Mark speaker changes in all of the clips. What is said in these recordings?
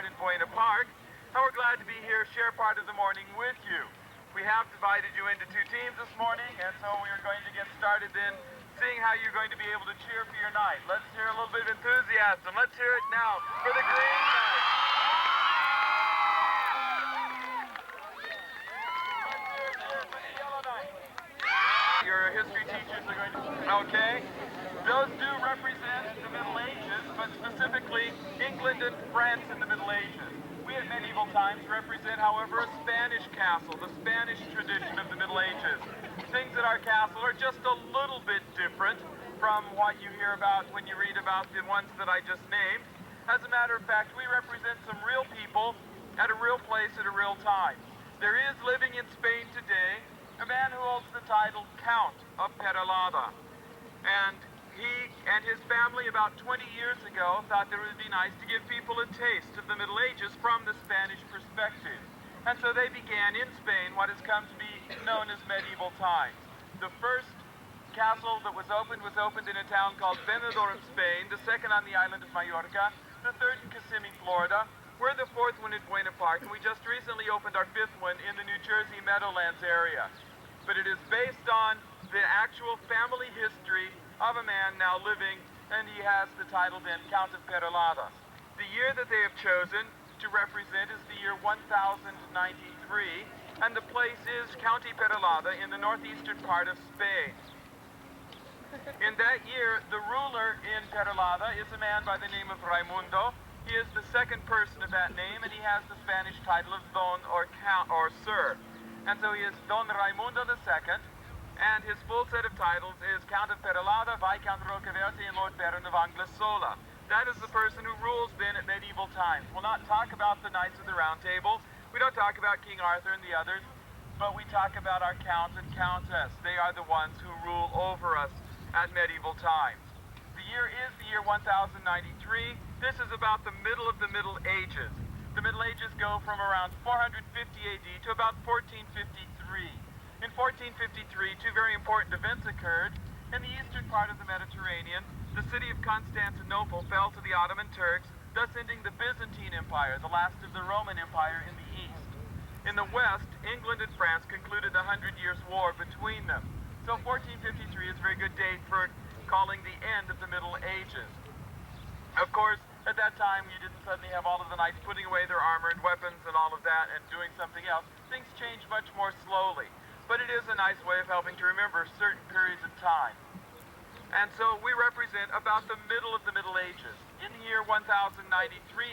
Speaker 1: start in Buena Park, and we're glad to be here, share part of the morning with you. We have divided you into two teams this morning, and so we are going to get started then seeing how you're going to be able to cheer for your night. Let's hear a little bit of enthusiasm. Let's hear it now for the Green Knights. Let's hear it here for the Yellow Knights. Your history teachers are going to... Okay. Those do represent the Middle Ages, but specifically England and France in the Middle Ages. We at medieval times represent, however, a Spanish castle, the Spanish tradition of the Middle Ages. Things at our castle are just a little bit different from what you hear about when you read about the ones that I just named. As a matter of fact, we represent some real people at a real place at a real time. There is living in Spain today a man who holds the title Count of Peralada. And he and his family about 20 years ago thought that it would be nice to give people a taste of the Middle Ages from the Spanish perspective. And so they began in Spain what has come to be known as medieval times. The first castle that was opened in a town called Benidorm, Spain, the second on the island of Mallorca, the third in Kissimmee, Florida. We're the fourth one in Buena Park, and we just recently opened our fifth one in the New Jersey Meadowlands area. But it is based on the actual family history of a man now living, and he has the title then Count of Peralada. The year that they have chosen to represent is the year 1093, and the place is County Peralada in the northeastern part of Spain. In that year, the ruler in Peralada is a man by the name of Raimundo. He is the second person of that name, and he has the Spanish title of Don or Count or Sir. And so he is Don Raimundo II, and his full set of titles is Count of Peralada, Viscount Rocaverti, and Lord Baron of Anglesola. That is the person who rules then at medieval times. We'll not talk about the Knights of the Round Table. We don't talk about King Arthur and the others, but we talk about our Count and Countess. They are the ones who rule over us at medieval times. The year is the year 1093. This is about the middle of the Middle Ages. The Middle Ages go from around 450 AD to about 1453. In 1453, two very important events occurred. In the eastern part of the Mediterranean, the city of Constantinople fell to the Ottoman Turks, thus ending the Byzantine Empire, the last of the Roman Empire in the east. In the west, England and France concluded the 100 Years' War between them. So 1453 is a very good date for calling the end of the Middle Ages. Of course, at that time, you didn't suddenly have all of the knights putting away their armor and weapons and all of that and doing something else. Things changed much more slowly. But it is a nice way of helping to remember certain periods of time. And so we represent about the middle of the Middle Ages. In the year 1093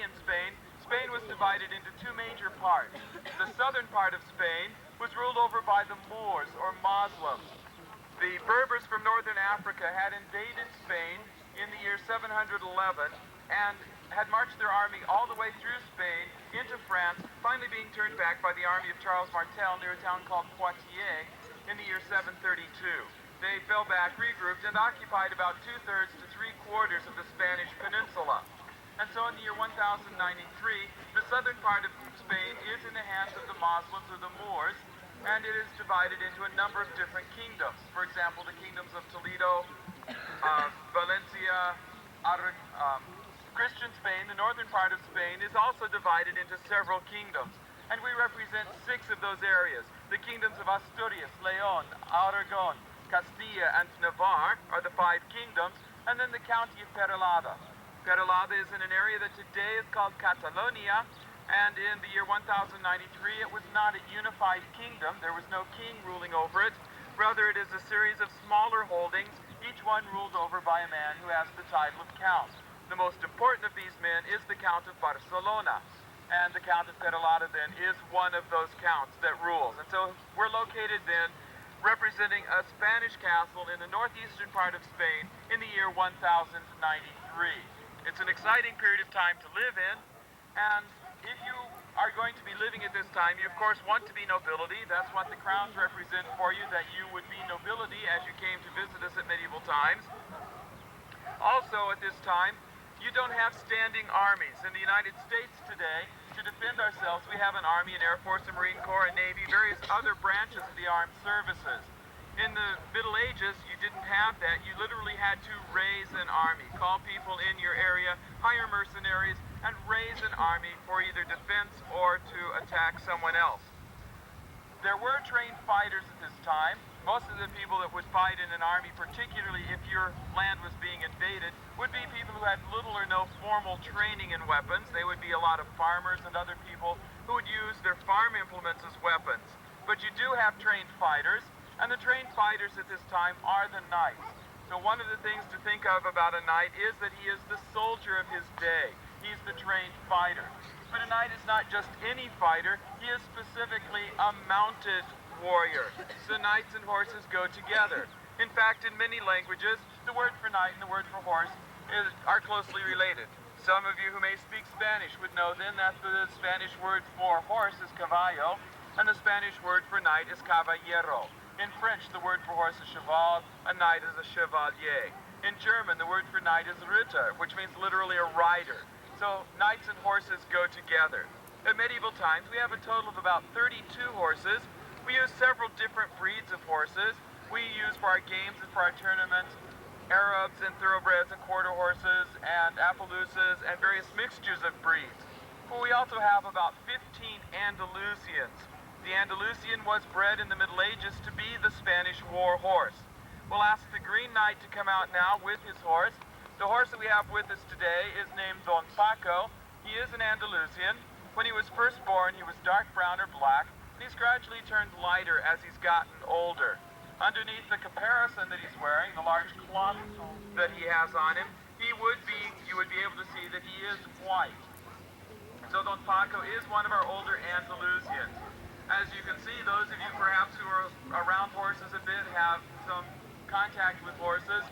Speaker 1: in Spain, Spain was divided into two major parts. The southern part of Spain was ruled over by the Moors, or Muslims. The Berbers from northern Africa had invaded Spain in the year 711 and had marched their army all the way through Spain into France, finally being turned back by the army of Charles Martel near a town called Poitiers in the year 732. They fell back, regrouped, and occupied about 2/3 to 3/4 of the Spanish peninsula. And so in the year 1093, the southern part of Spain is in the hands of the Muslims or the Moors, and it is divided into a number of different kingdoms. For example, the kingdoms of Toledo, Valencia, Christian Spain, the northern part of Spain, is also divided into several kingdoms. And we represent 6 of those areas. The kingdoms of Asturias, Leon, Aragon, Castilla, and Navarre are the 5 kingdoms, and then the county of Peralada. Peralada is in an area that today is called Catalonia, and in the year 1093 it was not a unified kingdom. There was no king ruling over it. Rather, it is a series of smaller holdings, each one ruled over by a man who has the title of Count. The most important of these men is the Count of Barcelona, and the Count of Peralada then is one of those counts that rules. And so we're located then representing a Spanish castle in the northeastern part of Spain in the year 1093. It's an exciting period of time to live in, and if you are going to be living at this time, you of course want to be nobility. That's what the crowns represent for you, that you would be nobility as you came to visit us at medieval times. Also at this time, you don't have standing armies. In the United States today, to defend ourselves, we have an Army, an Air Force, a Marine Corps, a Navy, various other branches of the armed services. In the Middle Ages, you didn't have that. You literally had to raise an army, call people in your area, hire mercenaries, and raise an army for either defense or to attack someone else. There were trained fighters at this time. Most of the people that would fight in an army, particularly if your land was being invaded, would be people who had little or no formal training in weapons. They would be a lot of farmers and other people who would use their farm implements as weapons. But you do have trained fighters, and the trained fighters at this time are the knights. So one of the things to think of about a knight is that he is the soldier of his day. He's the trained fighter. But a knight is not just any fighter, he is specifically a mounted warrior. So knights and horses go together. In fact, in many languages, the word for knight and the word for horse are closely related. Some of you who may speak Spanish would know then that the Spanish word for horse is caballo, and the Spanish word for knight is caballero. In French, the word for horse is cheval, a knight is a chevalier. In German, the word for knight is ritter, which means literally a rider. So knights and horses go together. In medieval times, we have a total of about 32 horses. We use several different breeds of horses. We use for our games and for our tournaments Arabs and thoroughbreds and quarter horses and Appaloosas and various mixtures of breeds. But we also have about 15 Andalusians. The Andalusian was bred in the Middle Ages to be the Spanish war horse. We'll ask the Green Knight to come out now with his horse. The horse that we have with us today is named Don Paco. He is an Andalusian. When he was first born, he was dark brown or black, and he's gradually turned lighter as he's gotten older. Underneath the caparison that he's wearing, the large cloth that he has on him, you would be able to see that he is white. So Don Paco is one of our older Andalusians. As you can see, those of you perhaps who are around horses a bit have some contact with horses.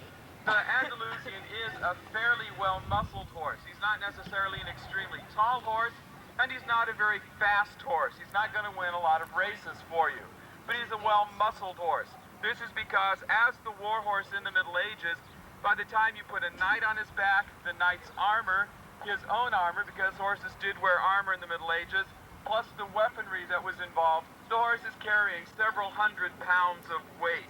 Speaker 1: The Andalusian is a fairly well-muscled horse. He's not necessarily an extremely tall horse, and he's not a very fast horse. He's not going to win a lot of races for you, but he's a well-muscled horse. This is because as the war horse in the Middle Ages, by the time you put a knight on his back, the knight's armor, his own armor, because horses did wear armor in the Middle Ages, plus the weaponry that was involved, the horse is carrying several hundred pounds of weight.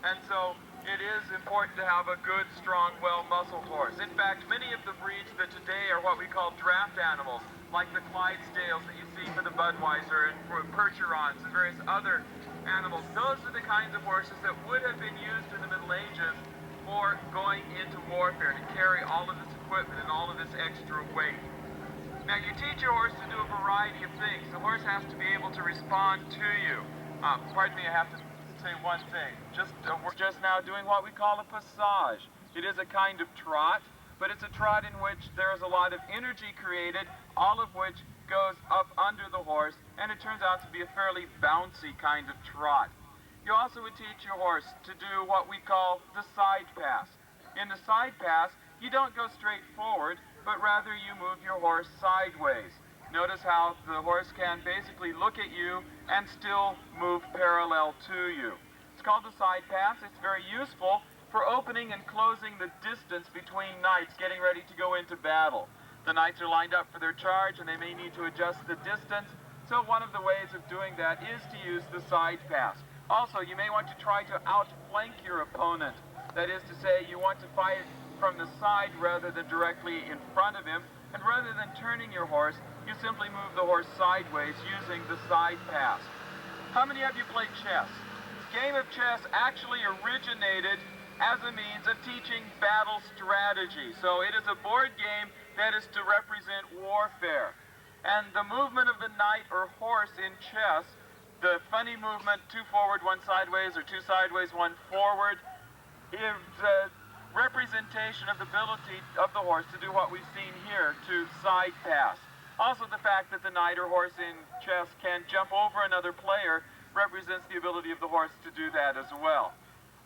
Speaker 1: And so it is important to have a good, strong, well-muscled horse. In fact, many of the breeds that today are what we call draft animals, like the Clydesdales that you see for the Budweiser and for Percherons and various other animals, those are the kinds of horses that would have been used in the Middle Ages for going into warfare, to carry all of this equipment and all of this extra weight. Now, you teach your horse to do a variety of things. The horse has to be able to respond to you. Pardon me, I have to say one thing. We're just now doing what we call a passage. It is a kind of trot, but it's a trot in which there is a lot of energy created, all of which goes up under the horse, and it turns out to be a fairly bouncy kind of trot. You also would teach your horse to do what we call the side pass. In the side pass, you don't go straight forward, but rather you move your horse sideways. Notice how the horse can basically look at you and still move parallel to you. It's called the side pass. It's very useful for opening and closing the distance between knights getting ready to go into battle. The knights are lined up for their charge and they may need to adjust the distance. So one of the ways of doing that is to use the side pass. Also, you may want to try to outflank your opponent. That is to say, you want to fight from the side rather than directly in front of him. And rather than turning your horse, you simply move the horse sideways using the side pass. How many of you play chess? The game of chess actually originated as a means of teaching battle strategy. So it is a board game that is to represent warfare. And the movement of the knight or horse in chess, the funny movement, two forward, one sideways, or two sideways, one forward, is a representation of the ability of the horse to do what we've seen here, to side pass. Also, the fact that the knight or horse in chess can jump over another player represents the ability of the horse to do that as well.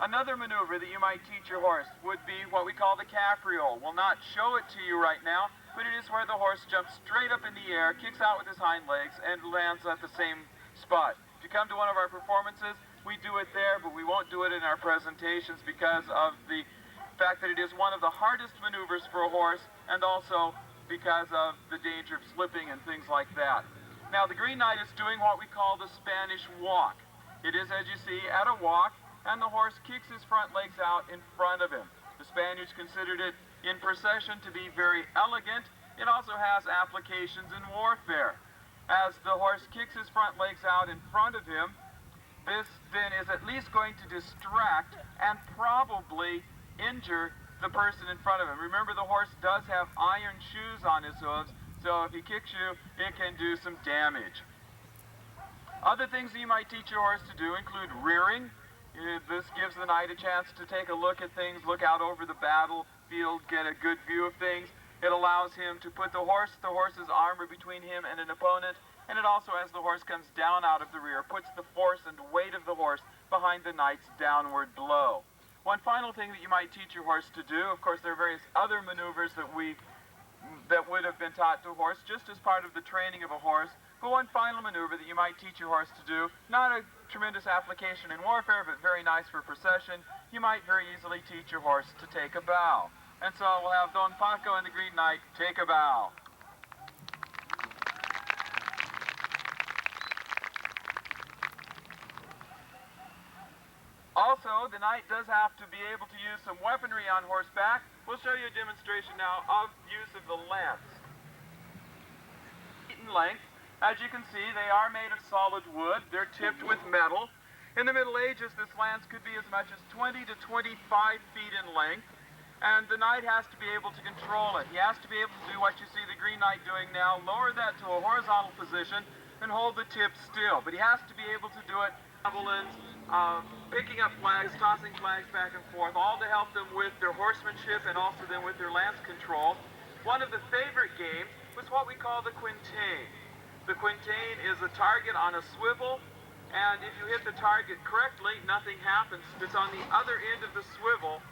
Speaker 1: Another maneuver that you might teach your horse would be what we call the capriole. We'll not show it to you right now, but it is where the horse jumps straight up in the air, kicks out with his hind legs, and lands at the same spot. If you come to one of our performances, we do it there, but we won't do it in our presentations because of the fact that it is one of the hardest maneuvers for a horse, and also because of the danger of slipping and things like that. Now, the Green Knight is doing what we call the Spanish walk. It is, as you see, at a walk, and the horse kicks his front legs out in front of him. The Spaniards considered it in procession to be very elegant. It also has applications in warfare. As the horse kicks his front legs out in front of him, this then is at least going to distract and probably injure the person in front of him. Remember, the horse does have iron shoes on his hooves, so if he kicks you, it can do some damage. Other things that you might teach your horse to do include rearing. This gives the knight a chance to take a look at things, look out over the battlefield, get a good view of things. It allows him to put the horse's armor between him and an opponent, and it also, as the horse comes down out of the rear, puts the force and weight of the horse behind the knight's downward blow. One final thing that you might teach your horse to do, of course there are various other maneuvers that would have been taught to a horse just as part of the training of a horse, but one final maneuver that you might teach your horse to do, not a tremendous application in warfare, but very nice for procession, you might very easily teach your horse to take a bow. And so we'll have Don Paco and the Green Knight take a bow. Also, the knight does have to be able to use some weaponry on horseback. We'll show you a demonstration now of use of the lance. In length, as you can see, they are made of solid wood. They're tipped with metal. In the Middle Ages, this lance could be as much as 20 to 25 feet in length, and the knight has to be able to control it. He has to be able to do what you see the Green Knight doing now, lower that to a horizontal position and hold the tip still. But he has to be able to do it, javelins, picking up flags, tossing flags back and forth, all to help them with their horsemanship and also then with their lance control. One of the favorite games was what we call the quintain. The quintain is a target on a swivel, and if you hit the target correctly, nothing happens. It's on the other end of the swivel,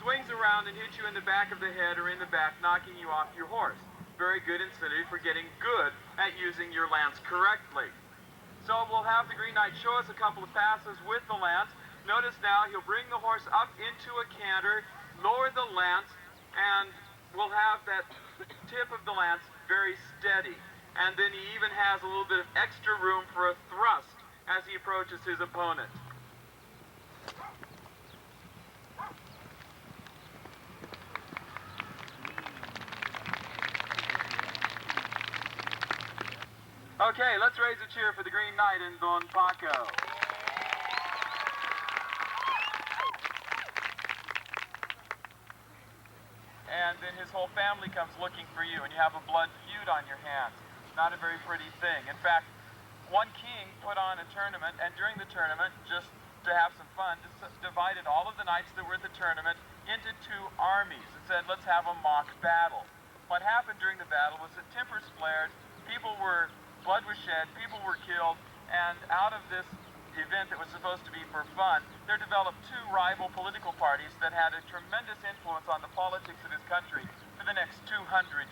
Speaker 1: swings around and hits you in the back of the head or in the back, knocking you off your horse. Very good incentive for getting good at using your lance correctly. So we'll have the Green Knight show us a couple of passes with the lance. Notice now he'll bring the horse up into a canter, lower the lance, and we'll have that tip of the lance very steady. And then he even has a little bit of extra room for a thrust as he approaches his opponent. Okay, let's raise a cheer for the Green Knight and Don Paco. And then his whole family comes looking for you, and you have a blood feud on your hands. Not a very pretty thing. In fact, one king put on a tournament, and during the tournament, just to have some fun, divided all of the knights that were at the tournament into two armies and said, let's have a mock battle. What happened during the battle was that tempers flared, blood was shed, people were killed, and out of this event that was supposed to be for fun, there developed two rival political parties that had a tremendous influence on the politics of his country for the next 200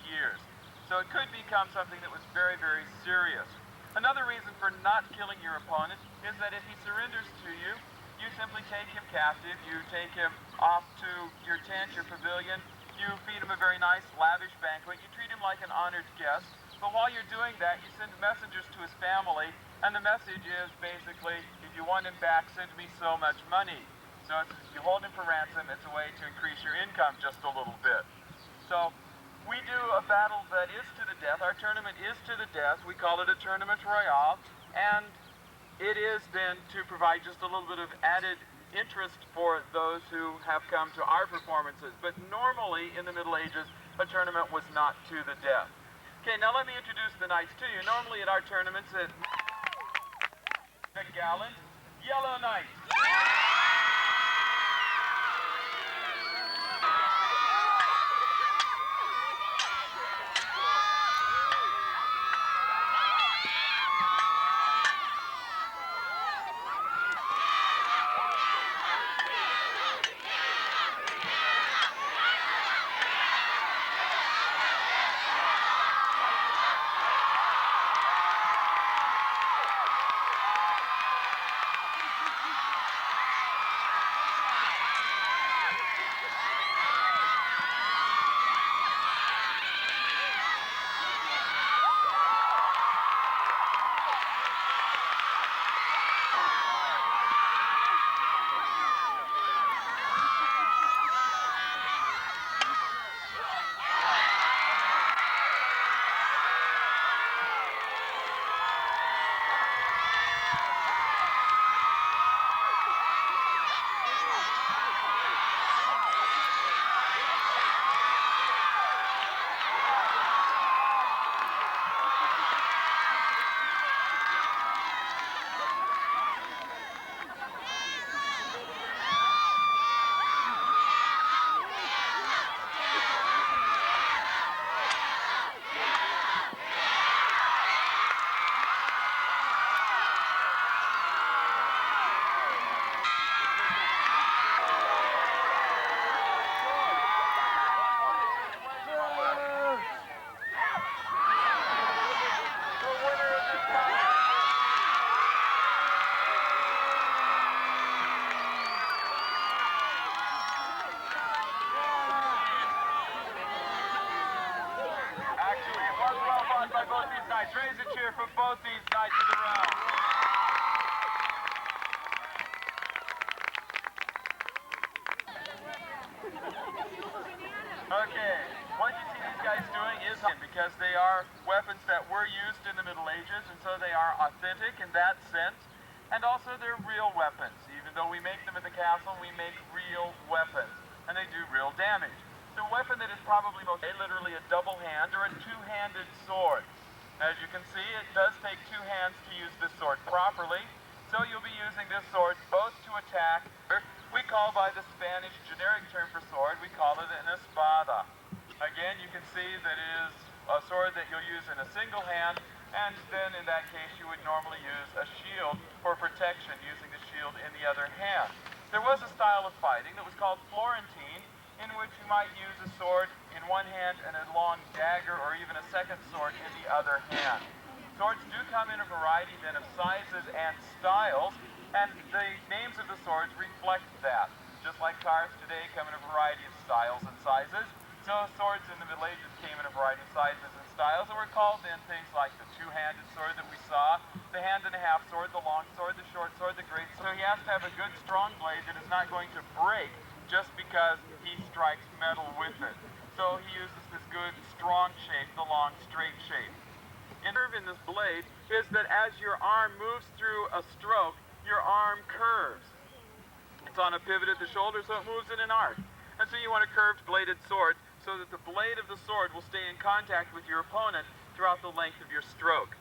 Speaker 1: years. So it could become something that was very, very serious. Another reason for not killing your opponent is that if he surrenders to you, you simply take him captive, you take him off to your tent, your pavilion, you feed him a very nice, lavish banquet, you treat him like an honored guest, but while you're doing that, you send messengers to his family, and the message is basically, if you want him back, send me so much money. So you hold him for ransom, it's a way to increase your income just a little bit. So we do a battle that is to the death. Our tournament is to the death. We call it a tournament royale, and it is then to provide just a little bit of added interest for those who have come to our performances. But normally, in the Middle Ages, a tournament was not to the death. Okay, now let me introduce the knights to you. Normally at our tournaments, at the gallant Yellow Knight. fought by both these knights. Raise a cheer for both these knights of the realm. Okay, what you see these guys doing is because they are weapons that were used in the Middle Ages, and so they are authentic in that sense. And also they're real weapons. Even though we make them at the castle, we make real weapons, and they do real damage. The weapon that is probably most literally a double hand or a two-handed sword. As you can see, it does take two hands to use this sword properly, so you'll be using this sword both to attack. We call by the Spanish generic term for sword, we call it an espada. Again, you can see that it is a sword that you'll use in a single hand, and then in that case you would normally use a shield for protection, using the shield in the other hand. There was a style of fighting that was called Florentine, in which you might use a sword in one hand and a long dagger or even a second sword in the other hand. Swords do come in a variety then of sizes and styles, and the names of the swords reflect that. Just like cars today come in a variety of styles and sizes, so swords in the Middle Ages came in a variety of sizes and styles, and were called then things like the two-handed sword that we saw, the hand-and-a-half sword, the long sword, the short sword, the great sword. So he has to have a good strong blade that is not going to break just because he strikes metal with it. So he uses this good strong shape, the long straight shape. The curve in this blade is that as your arm moves through a stroke, your arm curves. It's on a pivot at the shoulder, so it moves in an arc. And so you want a curved bladed sword so that the blade of the sword will stay in contact with your opponent throughout the length of your stroke.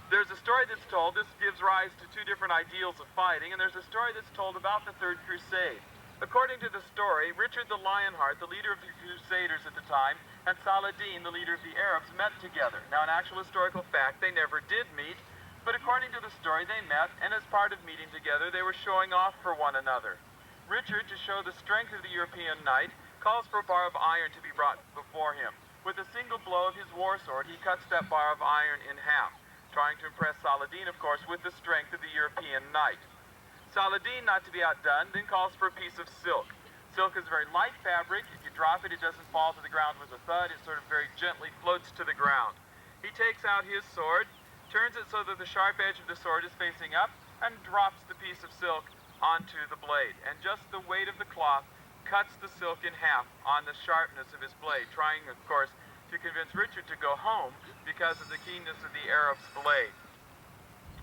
Speaker 1: There's a story that's told, this gives rise to two different ideals of fighting, and there's a story that's told about the Third Crusade. According to the story, Richard the Lionheart, the leader of the Crusaders at the time, and Saladin, the leader of the Arabs, met together. Now, in actual historical fact, they never did meet, but according to the story, they met, and as part of meeting together, they were showing off for one another. Richard, to show the strength of the European knight, calls for a bar of iron to be brought before him. With a single blow of his war sword, he cuts that bar of iron in half, trying to impress Saladin, of course, with the strength of the European knight. Saladin, not to be outdone, then calls for a piece of silk. Silk is a very light fabric. If you drop it, it doesn't fall to the ground with a thud. It sort of very gently floats to the ground. He takes out his sword, turns it so that the sharp edge of the sword is facing up, and drops the piece of silk onto the blade. And just the weight of the cloth cuts the silk in half on the sharpness of his blade, trying, of course, to convince Richard to go home because of the keenness of the Arab's blade.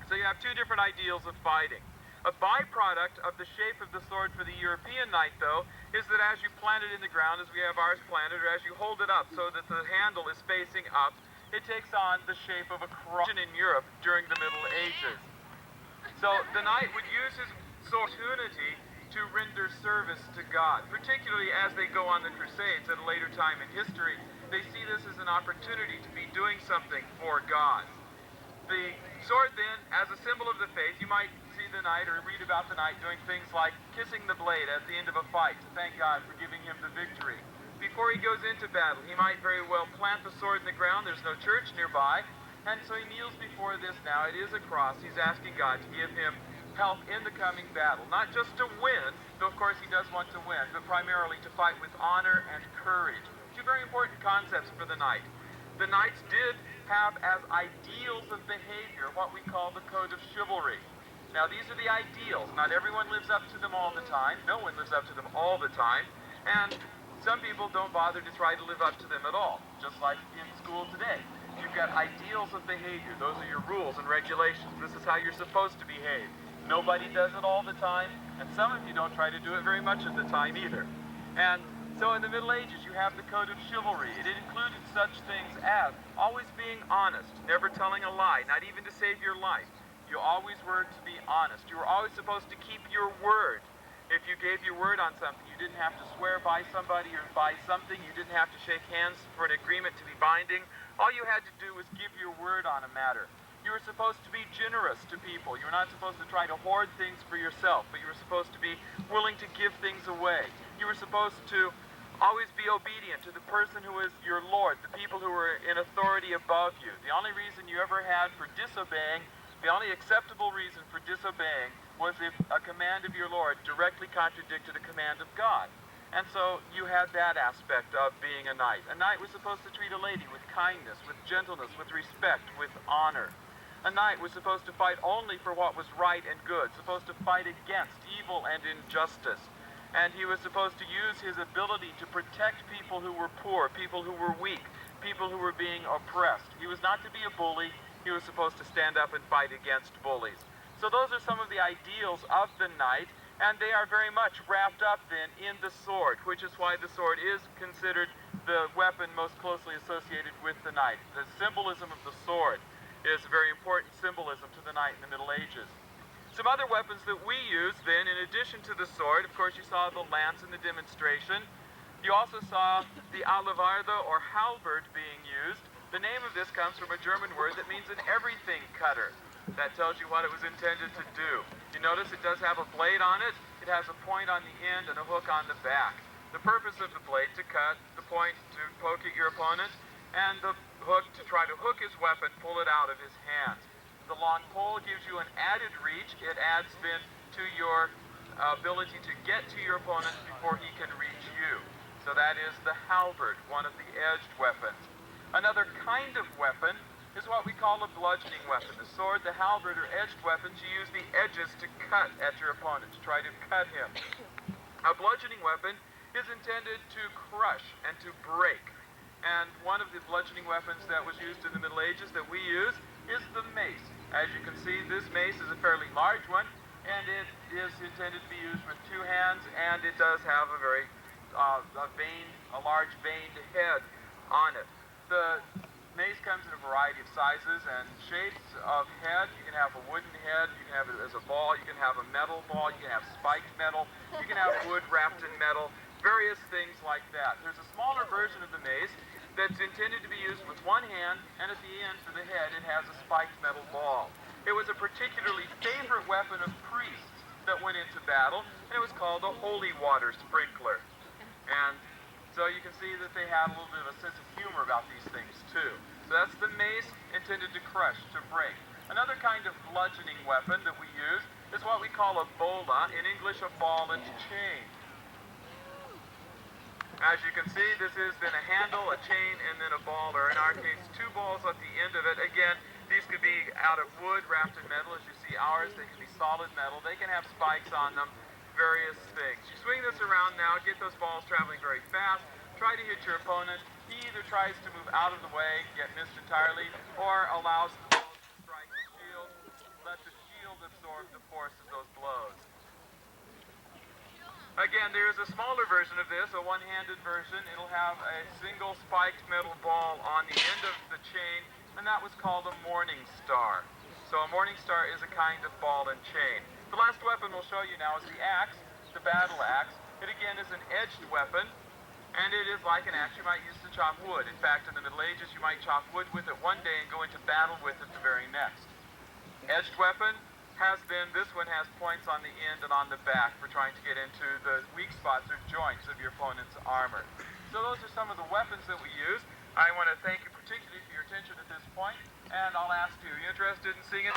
Speaker 1: So you have two different ideals of fighting. A byproduct of the shape of the sword for the European knight, though, is that as you plant it in the ground, as we have ours planted, or as you hold it up so that the handle is facing up, it takes on the shape of a cross in Europe during the Middle Ages. So the knight would use his sword opportunity to render service to God, particularly as they go on the Crusades at a later time in history. They see this as an opportunity to be doing something for God. The sword then, as a symbol of the faith, you might see the knight or read about the knight doing things like kissing the blade at the end of a fight to thank God for giving him the victory. Before he goes into battle, he might very well plant the sword in the ground. There's no church nearby, and so he kneels before this now. It is a cross. He's asking God to give him help in the coming battle, not just to win, though of course he does want to win, but primarily to fight with honor and courage. Two very important concepts for the knight. The knights did have as ideals of behavior what we call the code of chivalry. Now these are the ideals. Not everyone lives up to them all the time. No one lives up to them all the time. And some people don't bother to try to live up to them at all, just like in school today. You've got ideals of behavior. Those are your rules and regulations. This is how you're supposed to behave. Nobody does it all the time, and some of you don't try to do it very much of the time either. And so in the Middle Ages, you have the code of chivalry. It included such things as always being honest, never telling a lie, not even to save your life. You always were to be honest. You were always supposed to keep your word. If you gave your word on something, you didn't have to swear by somebody or by something. You didn't have to shake hands for an agreement to be binding. All you had to do was give your word on a matter. You were supposed to be generous to people. You were not supposed to try to hoard things for yourself, but you were supposed to be willing to give things away. You were supposed to always be obedient to the person who is your Lord, the people who were in authority above you. The only reason you ever had for disobeying, the only acceptable reason for disobeying was if a command of your Lord directly contradicted a command of God. And so you had that aspect of being a knight. A knight was supposed to treat a lady with kindness, with gentleness, with respect, with honor. A knight was supposed to fight only for what was right and good, supposed to fight against evil and injustice. And he was supposed to use his ability to protect people who were poor, people who were weak, people who were being oppressed. He was not to be a bully. He was supposed to stand up and fight against bullies. So those are some of the ideals of the knight, and they are very much wrapped up then in the sword, which is why the sword is considered the weapon most closely associated with the knight. The symbolism of the sword is a very important symbolism to the knight in the Middle Ages. Some other weapons that we use then, in addition to the sword, of course you saw the lance in the demonstration. You also saw the alavarda or halberd being used. The name of this comes from a German word that means an everything cutter. That tells you what it was intended to do. You notice it does have a blade on it. It has a point on the end and a hook on the back. The purpose of the blade to cut, the point to poke at your opponent, and the hook to try to hook his weapon, pull it out of his hands. The long pole gives you an added reach. It adds then to your ability to get to your opponent before he can reach you. So that is the halberd, one of the edged weapons. Another kind of weapon is what we call a bludgeoning weapon. The sword, the halberd, or edged weapons, you use the edges to cut at your opponent, to try to cut him. A bludgeoning weapon is intended to crush and to break. And one of the bludgeoning weapons that was used in the Middle Ages that we use is the mace. As you can see, this mace is a fairly large one, and it is intended to be used with two hands, and it does have a very a large vaned head on it. The mace comes in a variety of sizes and shapes of head. You can have a wooden head, you can have it as a ball, you can have a metal ball, you can have spiked metal, you can have wood wrapped in metal, various things like that. There's a smaller version of the mace that's intended to be used with one hand, and at the end for the head it has a spiked metal ball. It was a particularly favorite weapon of priests that went into battle, and it was called a holy water sprinkler. And so you can see that they had a little bit of a sense of humor about these things too. So that's the mace intended to crush, to break. Another kind of bludgeoning weapon that we use is what we call a bola, in English a ball and chain. As you can see, this is then a handle, a chain, and then a ball, or in our case, two balls at the end of it. Again, these could be out of wood, wrapped in metal, as you see ours. They can be solid metal. They can have spikes on them, various things. You swing this around now, get those balls traveling very fast, try to hit your opponent. He either tries to move out of the way, get missed entirely, or allows the balls to strike the shield, let the shield absorb the force of those blows. Again, there is a smaller version of this, a one-handed version. It'll have a single spiked metal ball on the end of the chain, and that was called a morning star. So a morning star is a kind of ball and chain. The last weapon we'll show you now is the axe, the battle axe. It again is an edged weapon, and it is like an axe you might use to chop wood. In fact, in the Middle Ages, you might chop wood with it one day and go into battle with it the very next. Edged weapon has then, this one has points on the end and on the back for trying to get into the weak spots or joints of your opponent's armor. So those are some of the weapons that we use. I want to thank you particularly for your attention at this point, and I'll ask you, are you interested in seeing it?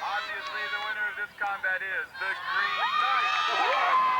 Speaker 1: Obviously, the winner of this combat is the Green Knight.